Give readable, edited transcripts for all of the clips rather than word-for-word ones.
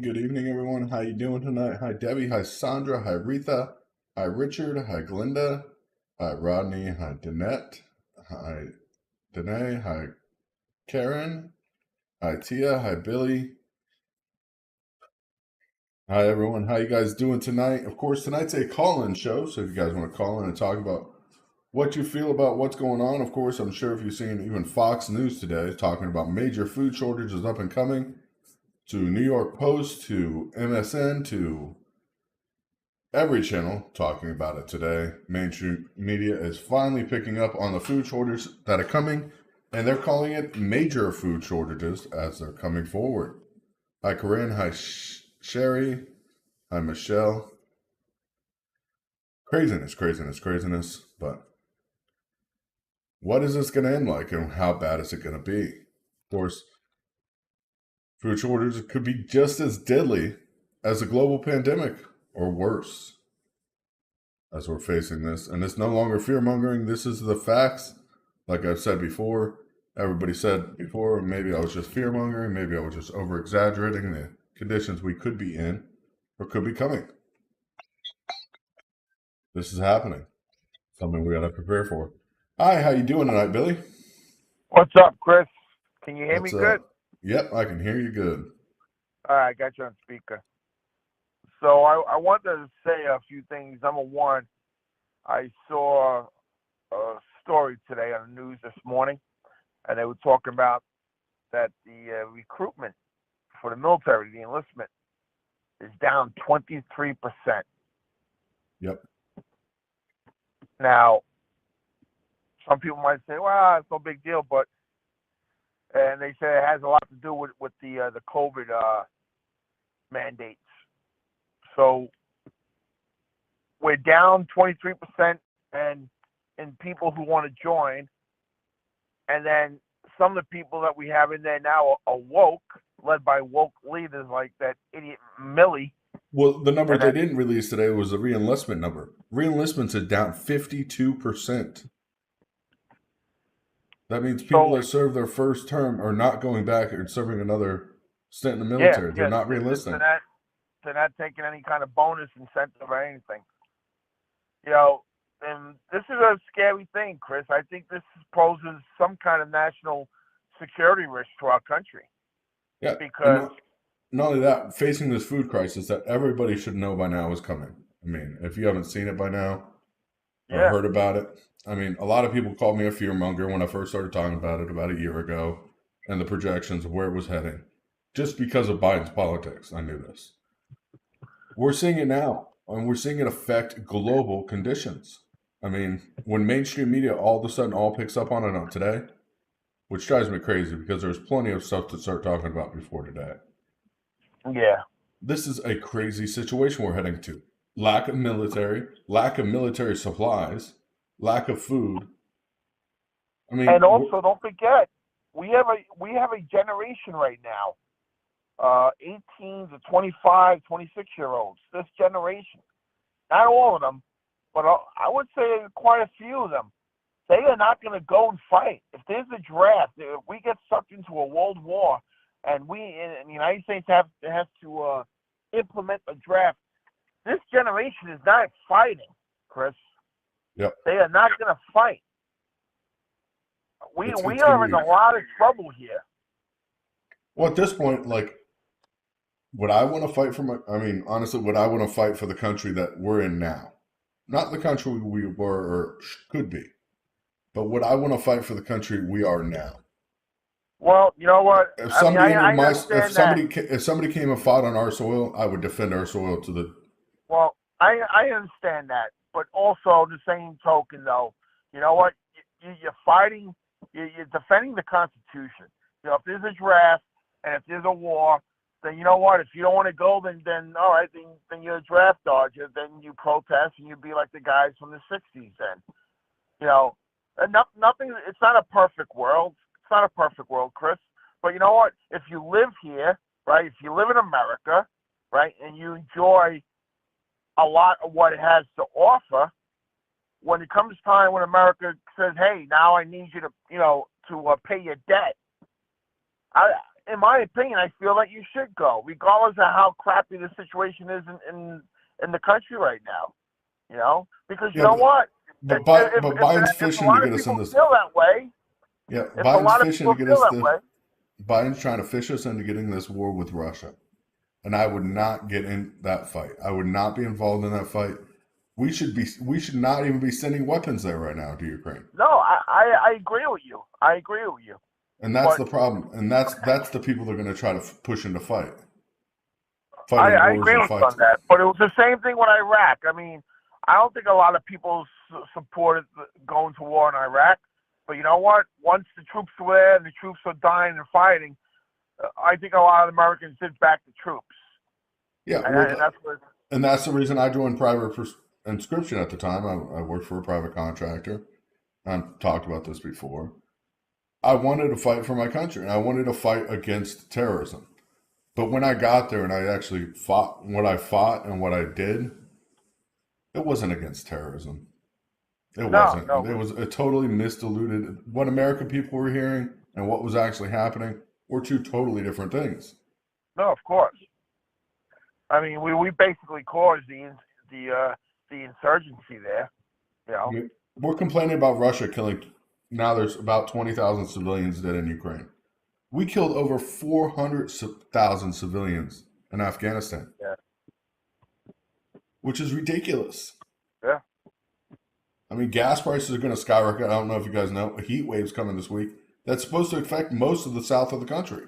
Good evening, everyone. How you doing tonight? Hi, Debbie. Hi, Sandra. Hi, Retha. Hi, Richard. Hi, Glinda. Hi, Rodney. Hi, Danette. Hi, Danae. Hi, Karen. Hi, Tia. Hi, Billy. Hi, everyone. How you guys doing tonight? Of course, tonight's a call-in show, so if you guys want to call in and talk about what you feel about what's going on, of course, I'm sure if you've seen even Fox News today talking about major food shortages up and coming, to New York Post, to MSN, to every channel talking about it today. Mainstream media is finally picking up on the food shortages that are coming, and they're calling it major food shortages as they're coming forward. Hi, Corinne. Hi, Sherry. Hi, Michelle. Craziness. But what is this going to end like, and how bad is it going to be? Of course, food shortages could be just as deadly as a global pandemic, or worse, as we're facing this. And it's no longer fear mongering. This is the facts. Like I've said before, everybody said before, maybe I was just fear mongering, maybe I was just over exaggerating the conditions we could be in or could be coming. This is happening. Something we got to prepare for. Hi, how you doing tonight, Billy? What's up, Chris? Can you hear me What's good? up? Yep, I can hear you good. All right, I got you on speaker. So I wanted to say a few things. Number one, I saw a story today on the news this morning, and they were talking about that the recruitment for the military, the enlistment, is down 23%. Yep. Now, some people might say, well, it's no big deal, and they say it has a lot to do with the COVID mandates. So we're down 23% and in people who want to join, and then some of the people that we have in there now are woke, led by woke leaders like that idiot Milley. Well, the number they didn't release today was the re-enlistment number. Re-enlistments are down 52%. That means people that serve their first term are not going back and serving another stint in the military. They're not re-enlisting. They're not taking any kind of bonus incentive or anything. You know, and this is a scary thing, Chris. I think this poses some kind of national security risk to our country. Yeah, because not only that, facing this food crisis that everybody should know by now is coming. I mean, if you haven't seen it by now or heard about it, I mean, a lot of people called me a fearmonger when I first started talking about it about a year ago and the projections of where it was heading. Just because of Biden's politics, I knew this. We're seeing it now, and we're seeing it affect global conditions. I mean, when mainstream media all of a sudden all picks up on it today, which drives me crazy because there's plenty of stuff to start talking about before today. Yeah. This is a crazy situation we're heading to. Lack of military supplies, lack of food. I mean, and also don't forget, we have a generation right now, 18 to 25, 26-year-olds. This generation, not all of them, but I would say quite a few of them. They are not going to go and fight. If there's a draft, if we get sucked into a world war, and we in the United States has to implement a draft, this generation is not fighting, Chris. Yep. They are not going to fight. We are in a lot of trouble here. Well, at this point, like, would I want to fight for my? I mean, honestly, would I want to fight for the country that we're in now? Not the country we were or could be, but would I want to fight for the country we are now? Well, you know what? If I mean, somebody entered I my, understand that. if somebody came and fought on our soil, I would defend our soil to the. Well, I understand that, but also the same token, though, you know what? You're fighting, you're defending the Constitution. You know, if there's a draft and if there's a war, then you know what? If you don't want to go, then all right, then you're a draft dodger. Then you protest and you be like the guys from the '60s. Then, you know, and nothing. It's not a perfect world. It's not a perfect world, Chris. But you know what? If you live here, right? If you live in America, right, and you enjoy a lot of what it has to offer, when it comes time when America says, "Hey, now I need you to, to pay your debt," in my opinion, I feel that you should go, regardless of how crappy the situation is in the country right now. You know, because you Yeah, know what? but If Biden's a fishing to lot get of us in people this. feel that way, Yeah, if a Biden's lot of fishing to people get feel us that the. way, Biden's trying to fish us into getting this war with Russia, and I would not get in that fight. I would not be involved in that fight. We should be. We should not even be sending weapons there right now to Ukraine. no, I agree with you. I agree with you. And that's But the problem. And that's the people they're going to try to push into fighting I wars agree and with you on fights. that. But it was the same thing with Iraq. I mean, I don't think a lot of people supported going to war in Iraq. But you know what? Once the troops were there and the troops were dying and fighting, I think a lot of Americans did back the troops. Yeah, And that's what. and that's the reason I joined private inscription at the time. I worked for a private contractor. I've talked about this before. I wanted to fight for my country, and I wanted to fight against terrorism. But when I got there and I actually fought what I fought and what I did, it wasn't against terrorism. It No, wasn't. no, It was a totally misdiluted. What American people were hearing and what was actually happening were two totally different things. no. Of course. I mean, we basically caused the insurgency there. You I know. mean, we're complaining about Russia killing. Now there's about 20,000 civilians dead in Ukraine. We killed over 400,000 civilians in Afghanistan, Yeah. which is ridiculous. Yeah. I mean, gas prices are going to skyrocket. I don't know if you guys know. A heat wave's coming this week. That's supposed to affect most of the south of the country.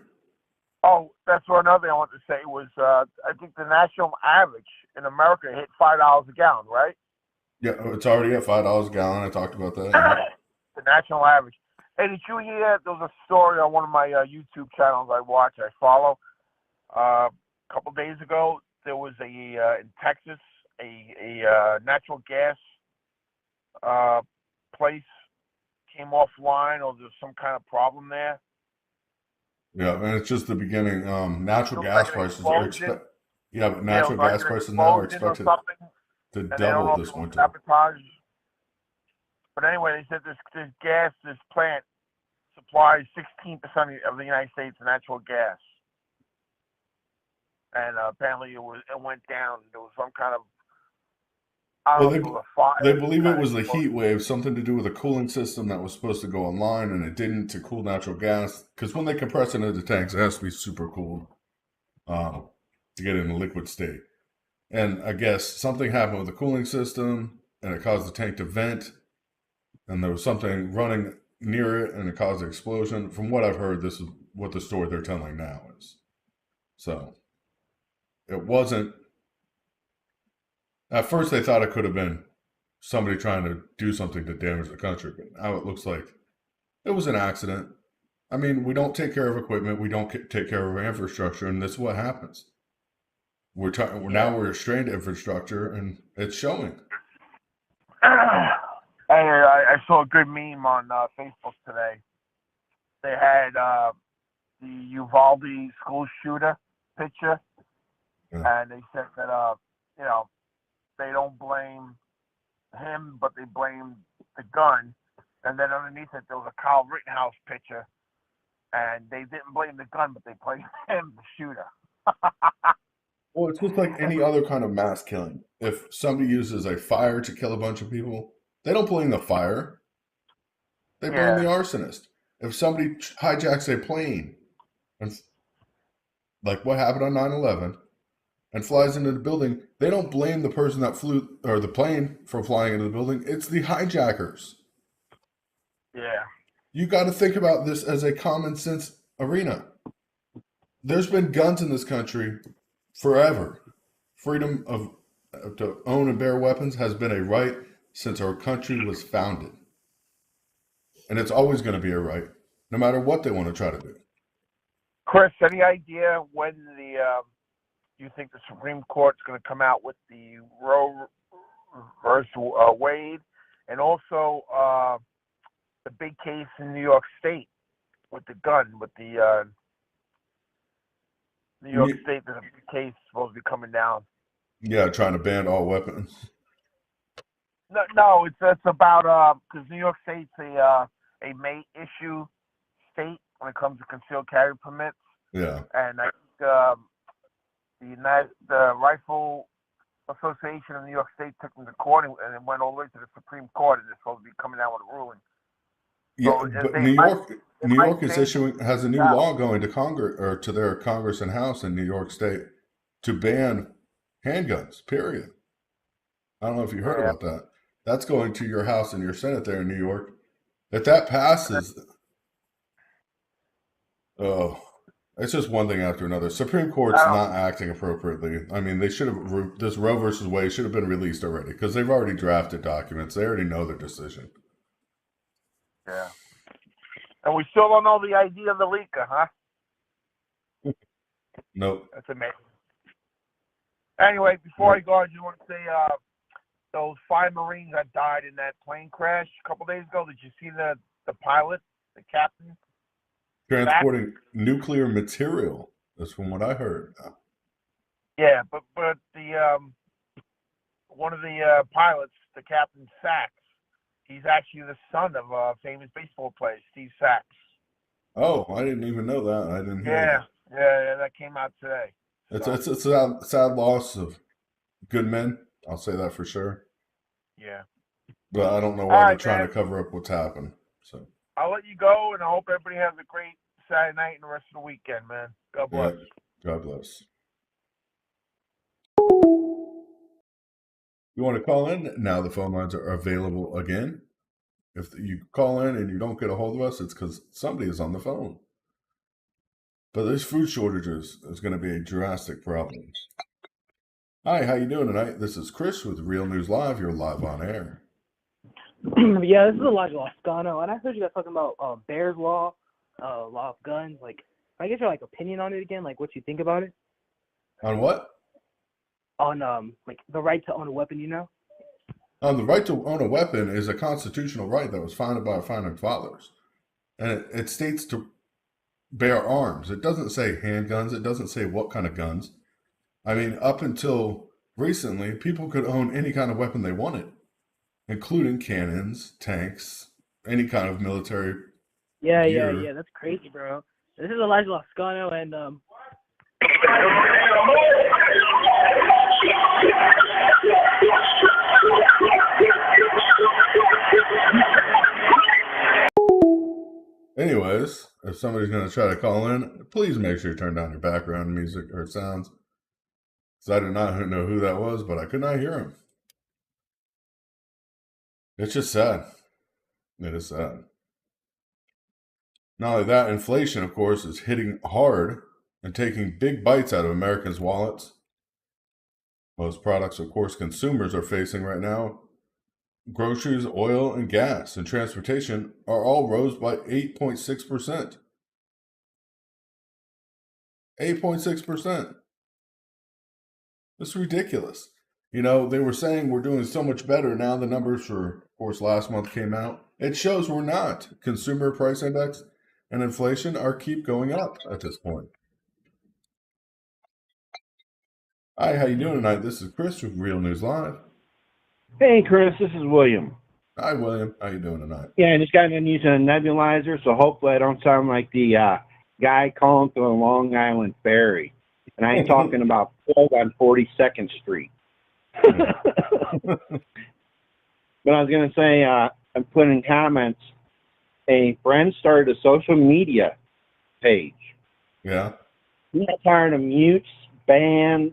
Oh, that's what another thing I wanted to say was I think the national average in America hit $5 a gallon, right? Yeah, it's already at $5 a gallon. I talked about that. Yeah. The national average. Hey, did you hear there was a story on one of my YouTube channels I watch, I follow? A couple days ago, there was in Texas a natural gas place came offline, or there's some kind of problem there. Yeah, and it's just the beginning. Natural Looks gas like an prices are explosion. yeah, but Yeah, it natural was like gas an prices now are explosion or expected something, to and they don't double know if this it was winter. sabotage. But anyway, they said this plant supplies 16% of the United States natural gas, and apparently it went down. There was some kind of I Well, don't know if it was a fire. they believe it kind of was the explosion. heat wave, something to do with a cooling system that was supposed to go online, and it didn't to cool natural gas. Because when they compress it into the tanks, it has to be super cooled to get it in a liquid state. And I guess something happened with the cooling system, and it caused the tank to vent, and there was something running near it, and it caused an explosion. From what I've heard, this is what the story they're telling now is. So it wasn't. At first, they thought it could have been somebody trying to do something to damage the country, but now it looks like it was an accident. I mean, we don't take care of equipment, we don't take care of our infrastructure, and this is what happens. Now we're strained infrastructure, and it's showing. I saw a good meme on Facebook today. They had the Uvalde school shooter picture, Yeah. and they said that they don't blame him, but they blame the gun. And then underneath it, there was a Kyle Rittenhouse picture, and they didn't blame the gun, but they blamed him, the shooter. Well, it's just like any other kind of mass killing. If somebody uses a fire to kill a bunch of people, they don't blame the fire. They blame the arsonist. If somebody hijacks a plane, and like what happened on 9/11, and flies into the building, they don't blame the person that flew or the plane for flying into the building. It's the hijackers. Yeah. You got to think about this as a common sense arena. There's been guns in this country forever. Freedom of to own and bear weapons has been a right since our country was founded. And it's always going to be a right, no matter what they want to try to do. Chris, any idea when you think the Supreme Court's going to come out with the Roe versus Wade, and also the big case in New York State with the gun, with the New York State, there's a big case supposed to be coming down. Yeah, trying to ban all weapons. No, it's about because New York State's a may issue state when it comes to concealed carry permits. Yeah. And I think the Rifle Association of New York State took them to court and it went all the way to the Supreme Court, and they're supposed to be coming out with a ruling. Yeah, so but New York has a new law going to Congress or to their Congress and House in New York State to ban handguns. Period. I don't know if you heard about that. That's going to your House and your Senate there in New York. If that passes, it's just one thing after another. Supreme Court's not acting appropriately. I mean, they should have this Roe versus Wade should have been released already because they've already drafted documents. They already know their decision. Yeah. And we still don't know the ID of the leaker, huh? Nope. That's amazing. Anyway, before I go, I just want to say those 5 Marines that died in that plane crash a couple days ago, did you see the pilot, the captain? Transporting nuclear material. That's from what I heard. Yeah, but the one of the pilots, the Captain Sachs, he's actually the son of a famous baseball player, Steve Sachs. Oh, I didn't even know that. I didn't hear that. Yeah, that came out today. It's a sad loss of good men. I'll say that for sure. Yeah. But I don't know why they're trying to cover up what's happened. So I'll let you go, and I hope everybody has a great Saturday night and the rest of the weekend, man. God bless. Yeah, God bless. You want to call in? Now the phone lines are available again. If you call in and you don't get a hold of us, it's because somebody is on the phone. But there's food shortages. There's going to be a drastic problem. Hi, how you doing tonight? This is Chris with Real News Live. You're live on air. Yeah, this is Elijah Lascano, and I heard you guys talking about Bears law of guns. Like, can I get your opinion on it again? Like, what you think about it? On what? On like the right to own a weapon, you know? The right to own a weapon is a constitutional right that was founded by our founding fathers, and it states to bear arms. It doesn't say handguns. It doesn't say what kind of guns. I mean, up until recently, people could own any kind of weapon they wanted, including cannons, tanks, any kind of military Yeah, gear. yeah, that's crazy, bro. This is Elijah Lascano, and Anyways, if somebody's going to try to call in, please make sure you turn down your background music or sounds. Because I did not know who that was, but I could not hear him. It's just sad. It is sad. Not only that, inflation, of course, is hitting hard and taking big bites out of Americans' wallets. Most products, of course, consumers are facing right now. Groceries, oil, and gas and transportation are all rose by 8.6%. 8.6%. It's ridiculous. You know, they were saying we're doing so much better. Now the numbers for, of course, last month came out. It shows we're not. Consumer price index and inflation keep going up at this point. Hi, how you doing tonight? This is Chris with Real News Live. Hey, Chris, this is William. Hi, William. How you doing tonight? Yeah, I just got in using a nebulizer, so hopefully I don't sound like the guy calling from the Long Island Ferry. And I ain't talking about 12 on 42nd Street. But I was going to say, I put in comments, a friend started a social media page. Yeah. He got tired of mutes, bans,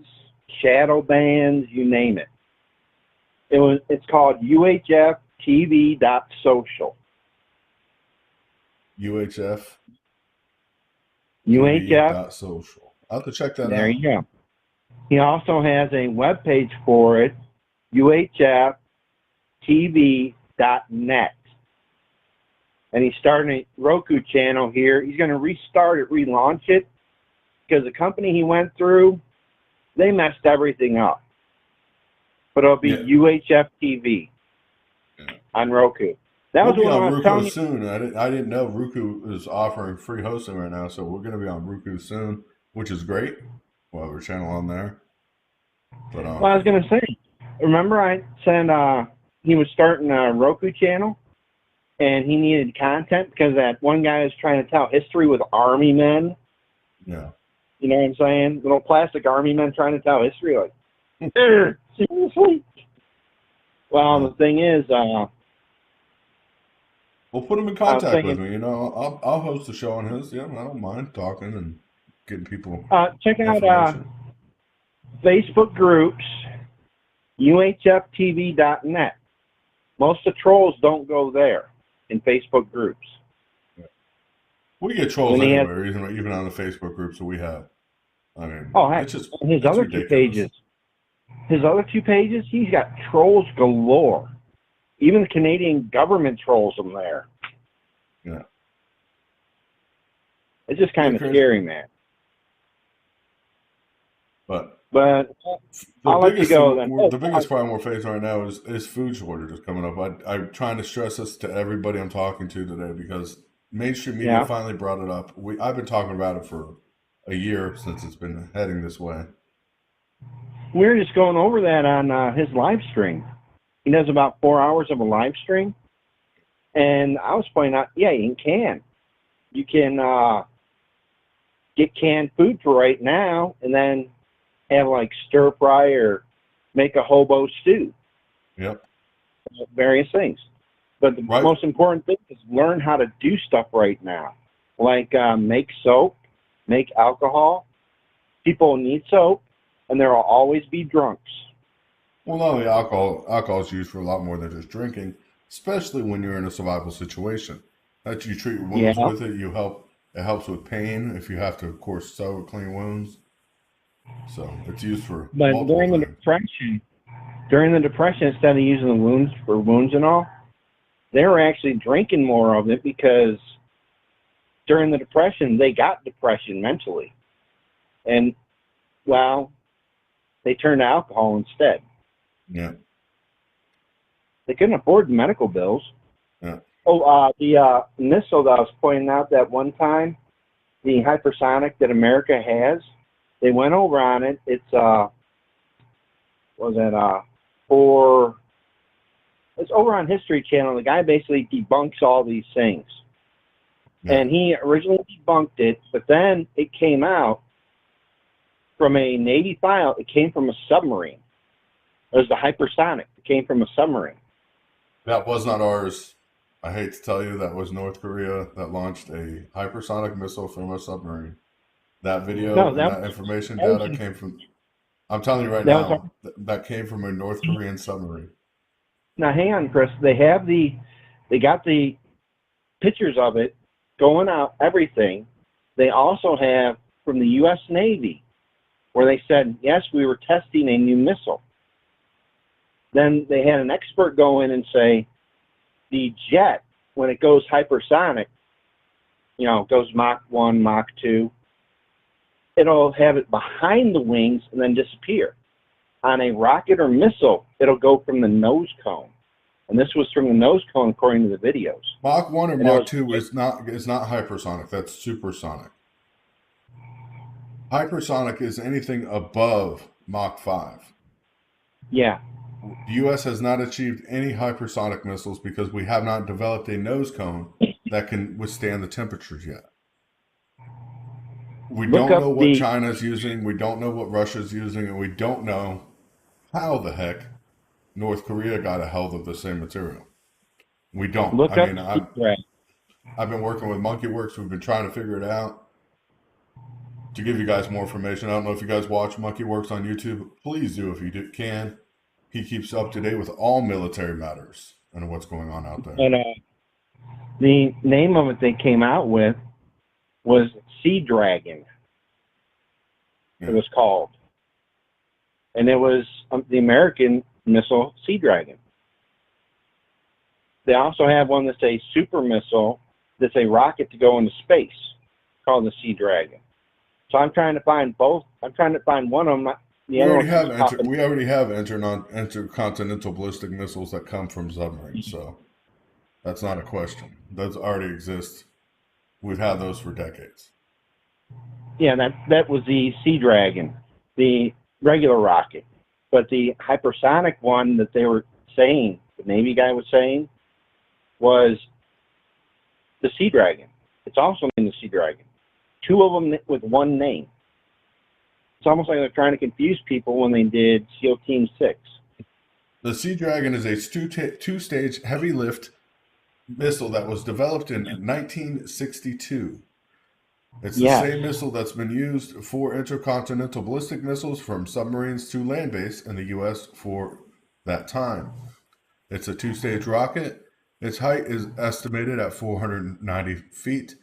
shadow bans, you name it. It's called UHFTV.social. UHF UHF. social. I'll have to check that There out. you go. He also has a webpage for it, UHFTV.net. And he's starting a Roku channel here. He's going to restart it, relaunch it, because the company he went through, they messed everything up. But it'll be UHF TV on Roku. That was We'll be what I on was telling Roku you. soon. I didn't know Roku is offering free hosting right now, so we're going to be on Roku soon, which is great. We'll have our channel on there. But Well, I was going to say, remember I said he was starting a Roku channel, and he needed content because that one guy is trying to tell history with army men. yeah. You know what I'm saying? Little plastic army men trying to tell history. Like, seriously? Well, the thing is, We'll put him in contact with me. You know, I'll host a show on his. Yeah, I don't mind talking and getting people. Check out Facebook groups, UHFTV.net. Most of the trolls don't go there in Facebook groups. We get trolls anywhere, even on the Facebook groups that we have. I mean, heck, his other ridiculous. 2 pages. His other 2 pages, he's got trolls galore. Even the Canadian government trolls him there. Yeah. It's just kind of scary, man. But I'll let you go then. The biggest problem we're facing right now is food shortages coming up. I'm trying to stress this to everybody I'm talking to today because mainstream media finally brought it up. I've been talking about it for a year since it's been heading this way. We were just going over that on his live stream. He does about 4 hours of a live stream. And I was pointing out, you can. You can get canned food for right now and then have like stir fry or make a hobo stew. Yep. Various things. But the most important thing is learn how to do stuff right now. Like make soap, make alcohol. People need soap, and there will always be drunks. Well, not only alcohol is used for a lot more than just drinking, especially when you're in a survival situation. That you treat wounds with it. It helps with pain if you have to, of course, sew or clean wounds. So it's used for. But during the depression, instead of using the wounds for wounds and all, they were actually drinking more of it because during the depression they got depression mentally, and they turned to alcohol instead. Yeah. They couldn't afford the medical bills. Yeah. The missile that I was pointing out that one time, the hypersonic that America has, they went over on it. It's it's over on History Channel. The guy basically debunks all these things. Yeah. And he originally debunked it, but then it came out from a Navy file. It came from a submarine. It was the hypersonic. It came from a submarine. That was not ours. I hate to tell you, that was North Korea that launched a hypersonic missile from a submarine. That video, that information data came from, I'm telling you right now, that came from a North Korean submarine. Now, hang on, Chris. They got the pictures of it going out, everything. They also have from the U.S. Navy where they said, yes, we were testing a new missile. Then they had an expert go in and say, the jet, when it goes hypersonic, goes Mach 1, Mach 2, it'll have it behind the wings and then disappear. On a rocket or missile, it'll go from the nose cone. And this was from the nose cone according to the videos. Mach 1 or Mach 2 is not hypersonic. That's supersonic. Hypersonic is anything above Mach 5. Yeah. The U.S. has not achieved any hypersonic missiles because we have not developed a nose cone that can withstand the temperatures yet. We don't know what China's using, we don't know what Russia's using, and we don't know how the heck North Korea got a hold of the same material. We don't. I've been working with Monkey Works. We've been trying to figure it out. to give you guys more information. I don't know if you guys watch Monkey Works on YouTube. Please do if you can. He keeps up to date with all military matters and what's going on out there. And the name of it they came out with was Sea Dragon. Yeah. It was called. And it was the American missile Sea Dragon. They also have one that's a super missile, that's a rocket to go into space, called the Sea Dragon. So I'm trying to find both. I'm trying to find one of them. We already have intercontinental ballistic missiles that come from submarines, so that's not a question. Those already exist. We've had those for decades. Yeah, that was the Sea Dragon, the regular rocket. But the hypersonic one that they were saying, the Navy guy was saying, was the Sea Dragon. It's also named the Sea Dragon. Two of them with one name. It's almost like they're trying to confuse people when they did SEAL Team 6. The Sea Dragon is a two-stage heavy lift missile that was developed in 1962. It's the same missile that's been used for intercontinental ballistic missiles from submarines to land base in the U.S. for that time. It's a two-stage rocket. Its height is estimated at 490 feet.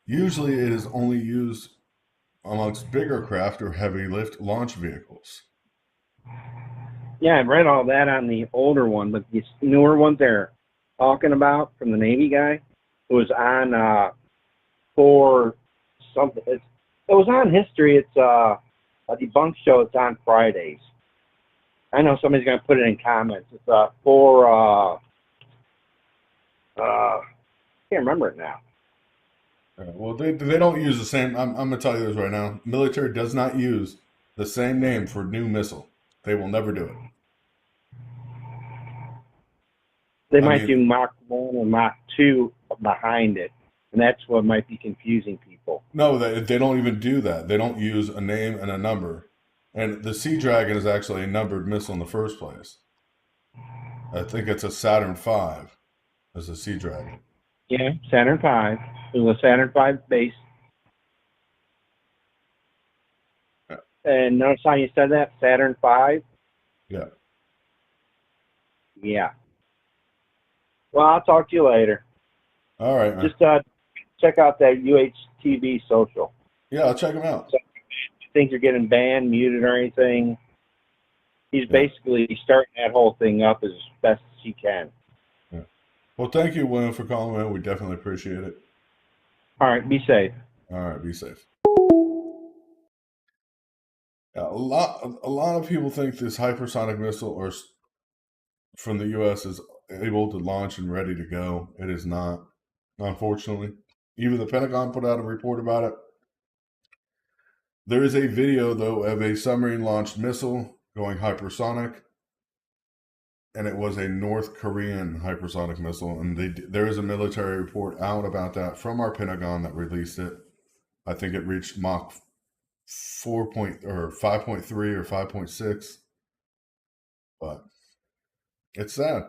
Usually it is only used amongst bigger craft or heavy lift launch vehicles. Yeah, I've read all that on the older one, but these newer ones they're talking about from the Navy guy, it was on for something. It was on History. It's a debunked show. It's on Fridays. I know somebody's going to put it in comments. It's for I can't remember it now. Well, they don't use the same. I'm going to tell you this right now. Military does not use the same name for new missile. They will never do it. They might do Mach 1 or Mach 2 behind it, and that's what might be confusing people. No, they don't even do that. They don't use a name and a number. And the Sea Dragon is actually a numbered missile in the first place. I think it's a Saturn V as a Sea Dragon. Yeah, Saturn V. It was a Saturn V base. Yeah. And notice how you said that? Saturn V? Yeah. Yeah. Well, I'll talk to you later. All right, man. Just check out that UHTV social. Yeah, I'll check him out. So, you think you're getting banned, muted, or anything? He's basically starting that whole thing up as best as he can. Yeah. Well, thank you, William, for calling in. We definitely appreciate it. All right, be safe. All right, be safe. Yeah, a lot of people think this hypersonic missile from the U.S. is able to launch and ready to go. It is not, unfortunately. Even the Pentagon put out a report about it. There is a video, though, of a submarine-launched missile going hypersonic, and it was a North Korean hypersonic missile. And there is a military report out about that from our Pentagon that released it. I think it reached Mach 5.3 or 5.6. But it's sad.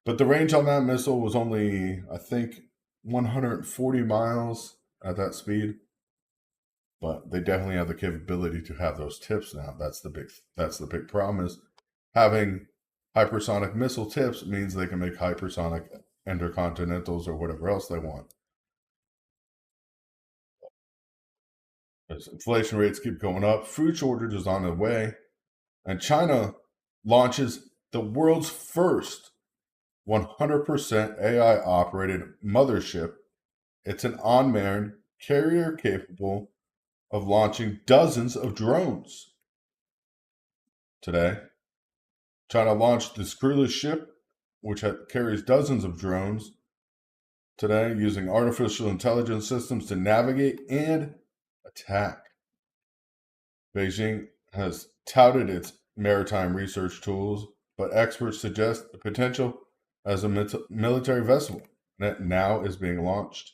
But the range on that missile was only, I think, 140 miles at that speed. But they definitely have the capability to have those tips now. That's the big problem is having hypersonic missile tips means they can make hypersonic intercontinentals or whatever else they want. As inflation rates keep going up, food shortage is on the way, and China launches the world's first 100% AI-operated mothership. It's an unmanned carrier capable of launching dozens of drones. Today, China launched this crewless ship, which carries dozens of drones today, using artificial intelligence systems to navigate and attack. Beijing has touted its maritime research tools, but experts suggest the potential as a military vessel that now is being launched.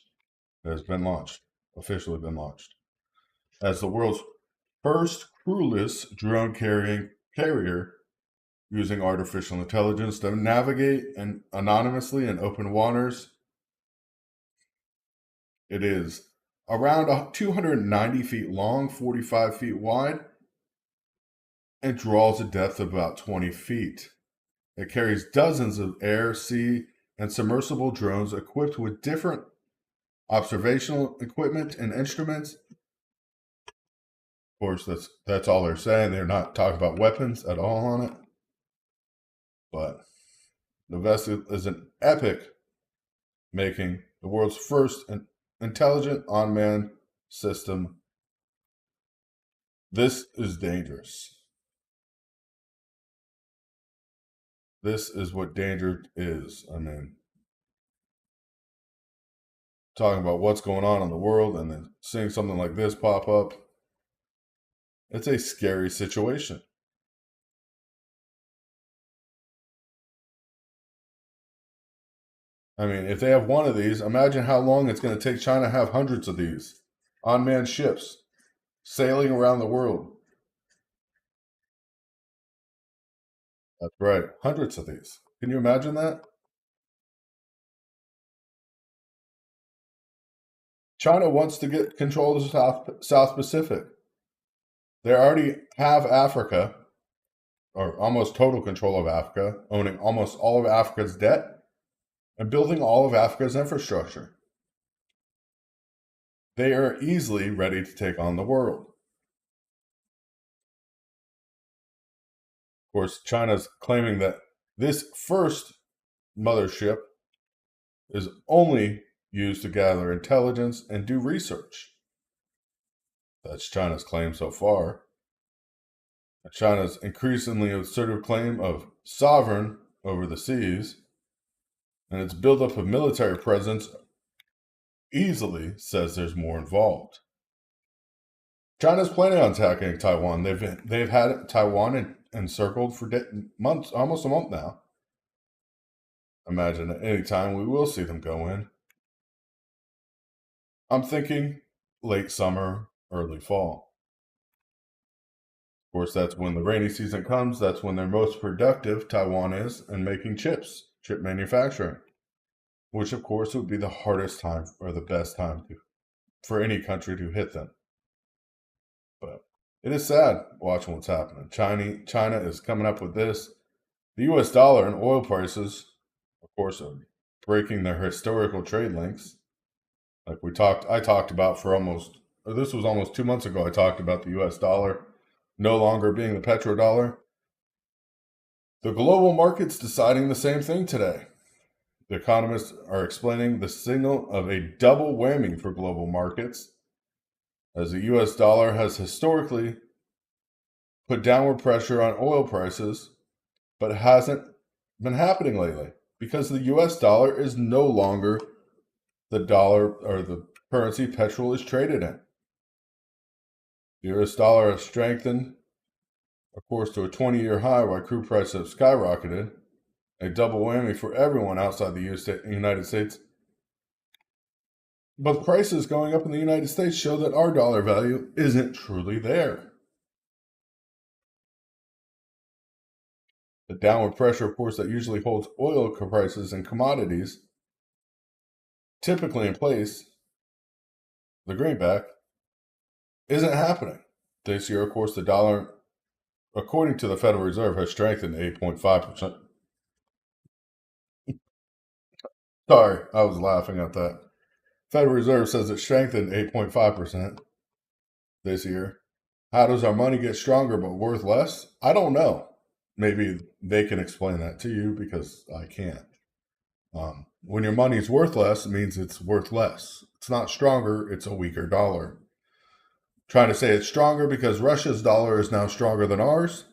It has been launched, officially been launched, as the world's first crewless drone carrier using artificial intelligence to navigate anonymously in open waters. It is around 290 feet long, 45 feet wide, and draws a depth of about 20 feet. It carries dozens of air, sea, and submersible drones equipped with different observational equipment and instruments. Of course, that's all they're saying. They're not talking about weapons at all on it. But the vessel is an epic, making the world's first intelligent unmanned system. This is dangerous. This is what danger is. I mean, talking about what's going on in the world and then seeing something like this pop up, it's a scary situation. I mean, if they have one of these, imagine how long it's going to take China to have hundreds of these unmanned ships sailing around the world. That's right, hundreds of these. Can you imagine that? China wants to get control of the South Pacific. They already have Africa, or almost total control of Africa, owning almost all of Africa's debt and building all of Africa's infrastructure. They are easily ready to take on the world. Of course, China's claiming that this first mothership is only used to gather intelligence and do research. That's China's claim so far. China's increasingly assertive claim of sovereign over the seas and its buildup of military presence easily says there's more involved. China's planning on attacking Taiwan. They've had Taiwan encircled for months, almost a month now. Imagine at any time we will see them go in. I'm thinking late summer, early fall. Of course, that's when the rainy season comes. That's when they're most productive, Taiwan is, in making chips, chip manufacturing, which of course would be the hardest time or the best time for any country to hit them. But it is sad watching what's happening. China is coming up with this. The U.S. dollar and oil prices, of course, are breaking their historical trade links. Like I talked about this was almost 2 months ago, I talked about the U.S. dollar no longer being the petrodollar. The global market's deciding the same thing today. The economists are explaining the signal of a double whammy for global markets, as the U.S. dollar has historically put downward pressure on oil prices, but hasn't been happening lately because the U.S. dollar is no longer the dollar or the currency petrol is traded in. The U.S. dollar has strengthened, of course, to a 20-year high while crude prices have skyrocketed, a double whammy for everyone outside the United States. But prices going up in the United States show that our dollar value isn't truly there. The downward pressure, of course, that usually holds oil prices and commodities typically in place, the greenback, isn't happening. This year, of course, the dollar, according to the Federal Reserve, has strengthened 8.5%. Sorry, I was laughing at that. Federal Reserve says it strengthened 8.5% this year. How does our money get stronger but worth less? I don't know. Maybe they can explain that to you because I can't. When your money's worth less, it means it's worth less. It's not stronger, it's a weaker dollar. Trying to say it's stronger because Russia's dollar is now stronger than ours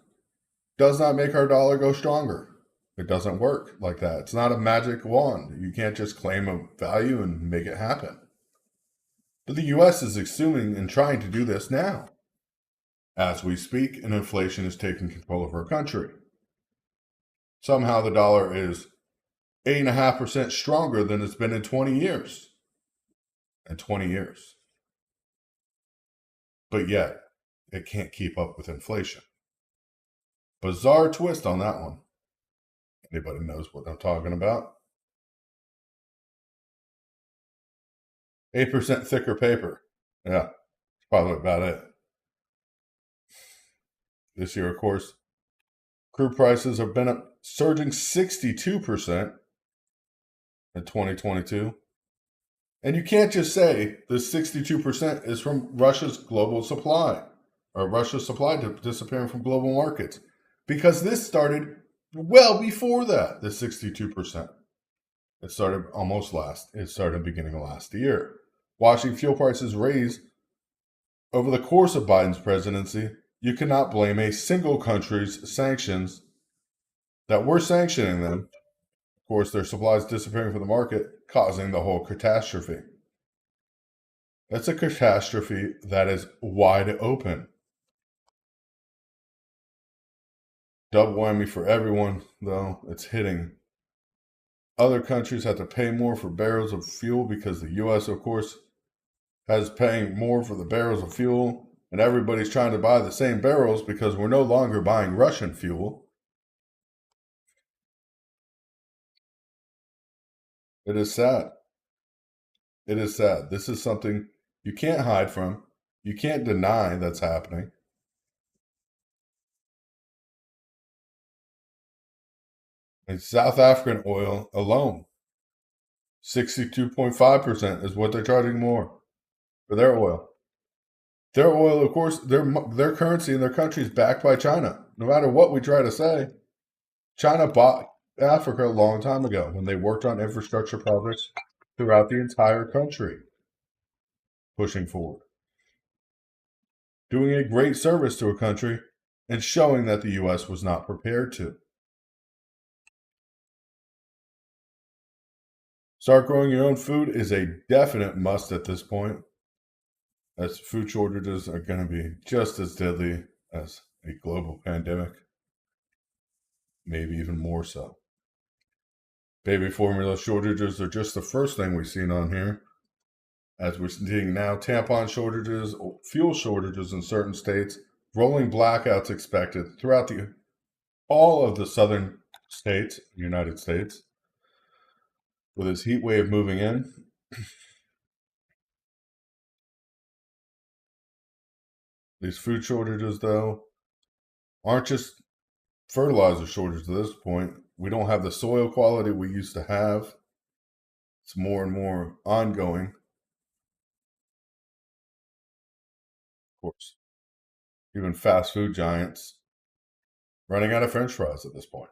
does not make our dollar go stronger. It doesn't work like that. It's not a magic wand. You can't just claim a value and make it happen. But the U.S. is assuming and trying to do this now. As we speak, and inflation is taking control of our country. Somehow the dollar is 8.5% stronger than it's been in 20 years. In 20 years. But yet, it can't keep up with inflation. Bizarre twist on that one. Anybody knows what I'm talking about? 8% thicker paper. Yeah, that's probably about it. This year, of course, crude prices have been surging 62% in 2022. And you can't just say the 62% is from Russia's global supply or Russia's supply disappearing from global markets, because this started well before that, the 62%. It started beginning of last year. Watching fuel prices raise over the course of Biden's presidency, you cannot blame a single country's sanctions that we're sanctioning them. Of course, their supplies disappearing from the market, causing the whole catastrophe. It's a catastrophe that is wide open. Double whammy for everyone, though. It's hitting. Other countries have to pay more for barrels of fuel because the U.S., of course, has paying more for the barrels of fuel, and everybody's trying to buy the same barrels because we're no longer buying Russian fuel. It is sad. It is sad. This is something you can't hide from. You can't deny that's happening. And South African oil alone, 62.5% is what they're charging more for their oil. Their oil, of course, their currency in their country is backed by China. No matter what we try to say, China bought Africa a long time ago when they worked on infrastructure projects throughout the entire country, pushing forward, doing a great service to a country and showing that the U.S. was not prepared to. Start growing your own food is a definite must at this point, as food shortages are going to be just as deadly as a global pandemic, maybe even more so. Baby formula shortages are just the first thing we've seen on here. As we're seeing now, tampon shortages, fuel shortages in certain states, rolling blackouts expected throughout all of the southern states, United States, with this heat wave moving in. These food shortages, though, aren't just fertilizer shortages at this point. We don't have the soil quality we used to have. It's more and more ongoing. Of course, even fast food giants running out of French fries at this point.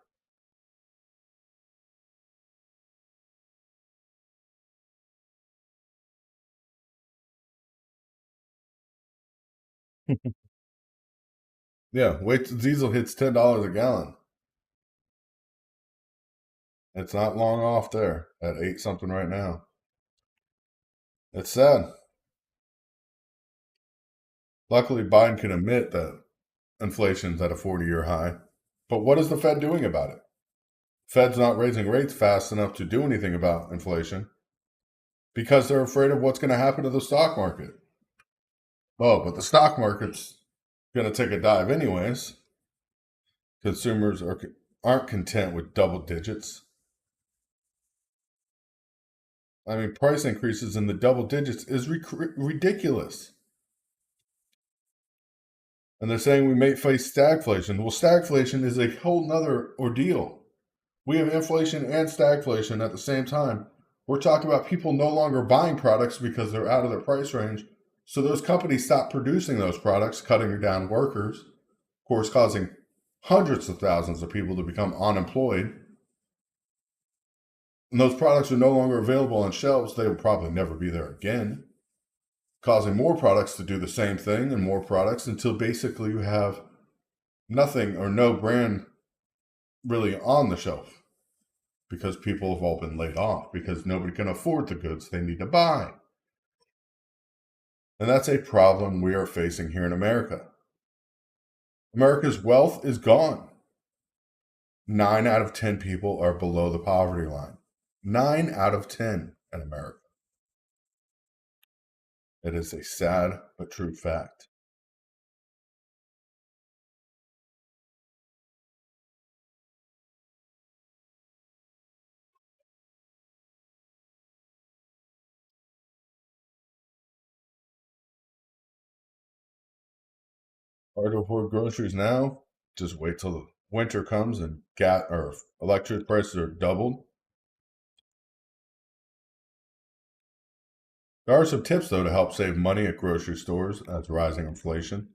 Yeah, wait till diesel hits $10 a gallon. It's not long off there at 8 something right now. It's sad. Luckily, Biden can admit that inflation's at a 40-year high. But what is the Fed doing about it? Fed's not raising rates fast enough to do anything about inflation because they're afraid of what's going to happen to the stock market. Oh, but the stock market's going to take a dive anyways. Consumers aren't content with double digits. I mean, price increases in the double digits is ridiculous. And they're saying we may face stagflation. Well, stagflation is a whole nother ordeal. We have inflation and stagflation at the same time. We're talking about people no longer buying products because they're out of their price range. So those companies stop producing those products, cutting down workers, of course, causing hundreds of thousands of people to become unemployed. And those products are no longer available on shelves. They will probably never be there again, causing more products to do the same thing and more products until basically you have nothing or no brand really on the shelf because people have all been laid off because nobody can afford the goods they need to buy. And that's a problem we are facing here in America. America's wealth is gone. 9 out of 10 people are below the poverty line. 9 out of 10 in America. It is a sad but true fact. Hard to afford groceries now. Just wait till the winter comes and gas or electric prices are doubled. There are some tips, though, to help save money at grocery stores as rising inflation.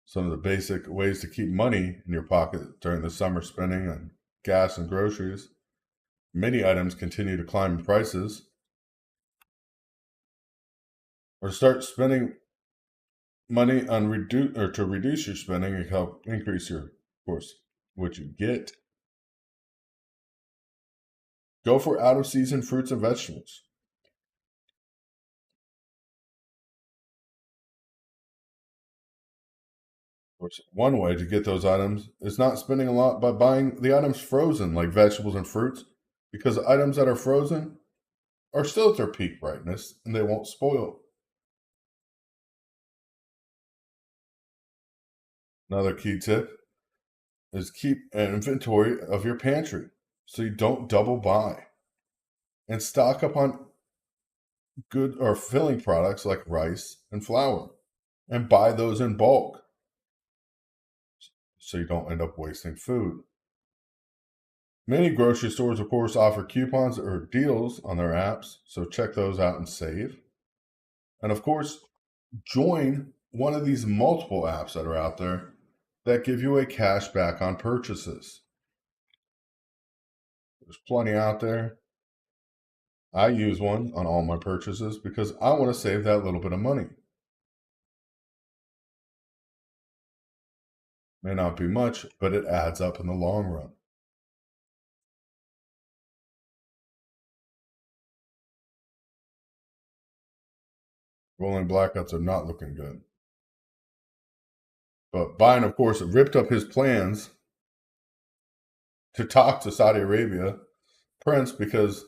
Some of the basic ways to keep money in your pocket during the summer spending on gas and groceries. Many items continue to climb in prices. Or start spending money on to reduce your spending and help increase your, of course, what you get. Go for out of season fruits and vegetables. Of course, one way to get those items is not spending a lot by buying the items frozen, like vegetables and fruits, because the items that are frozen are still at their peak brightness and they won't spoil. Another key tip is keep an inventory of your pantry so you don't double buy, and stock up on good or filling products like rice and flour, and buy those in bulk so you don't end up wasting food. Many grocery stores, of course, offer coupons or deals on their apps, so check those out and save. And of course, join one of these multiple apps that are out there that give you a cash back on purchases. There's plenty out there. I use one on all my purchases because I want to save that little bit of money. May not be much, but it adds up in the long run. Rolling blackouts are not looking good. But Biden, of course, ripped up his plans to talk to Saudi Arabia Prince because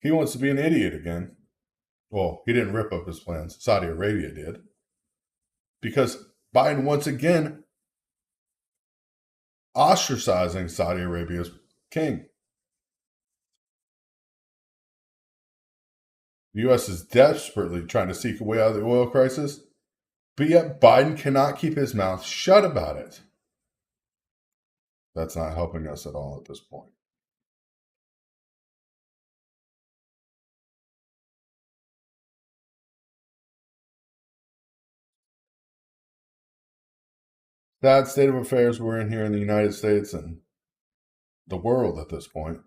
he wants to be an idiot again. Well, he didn't rip up his plans. Saudi Arabia did. Because Biden, once again, ostracizing Saudi Arabia's king. The U.S. is desperately trying to seek a way out of the oil crisis, but yet Biden cannot keep his mouth shut about it. That's not helping us at all at this point. Sad state of affairs we're in here in the United States and the world at this point.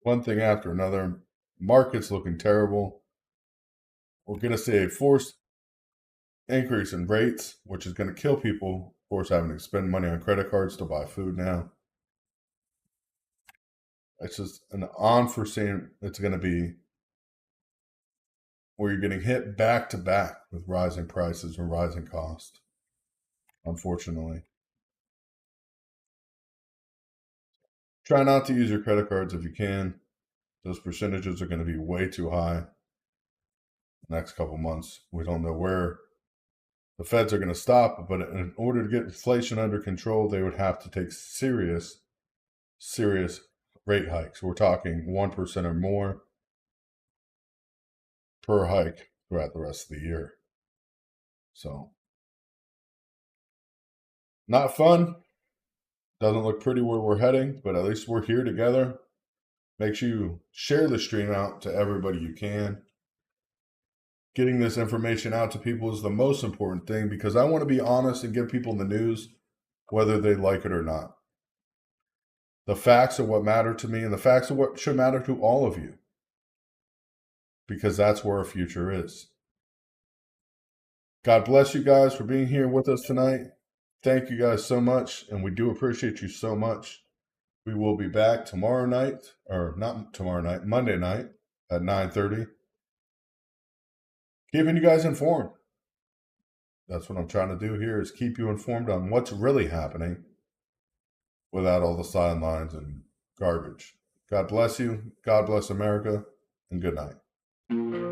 One thing after another, markets looking terrible. We're going to see a forced increase in rates, which is going to kill people, of course, having to spend money on credit cards to buy food now. It's just an unforeseen, it's going to be where you're getting hit back to back with rising prices and rising costs, unfortunately. Try not to use your credit cards if you can. Those percentages are going to be way too high next couple months. We don't know where the feds are going to stop, but in order to get inflation under control, they would have to take serious rate hikes. We're talking 1% or more per hike throughout the rest of the year. So, not fun. Doesn't look pretty where we're heading, but at least we're here together. Make sure you share the stream out to everybody you can. Getting this information out to people is the most important thing because I want to be honest and give people the news, whether they like it or not. The facts are what matter to me, and the facts are what should matter to all of you, because that's where our future is. God bless you guys for being here with us tonight. Thank you guys so much, and we do appreciate you so much. We will be back tomorrow night, or not tomorrow night, Monday night at 9:30. Keeping you guys informed. That's what I'm trying to do here, is keep you informed on what's really happening without all the sidelines and garbage. God bless you. God bless America, and good night.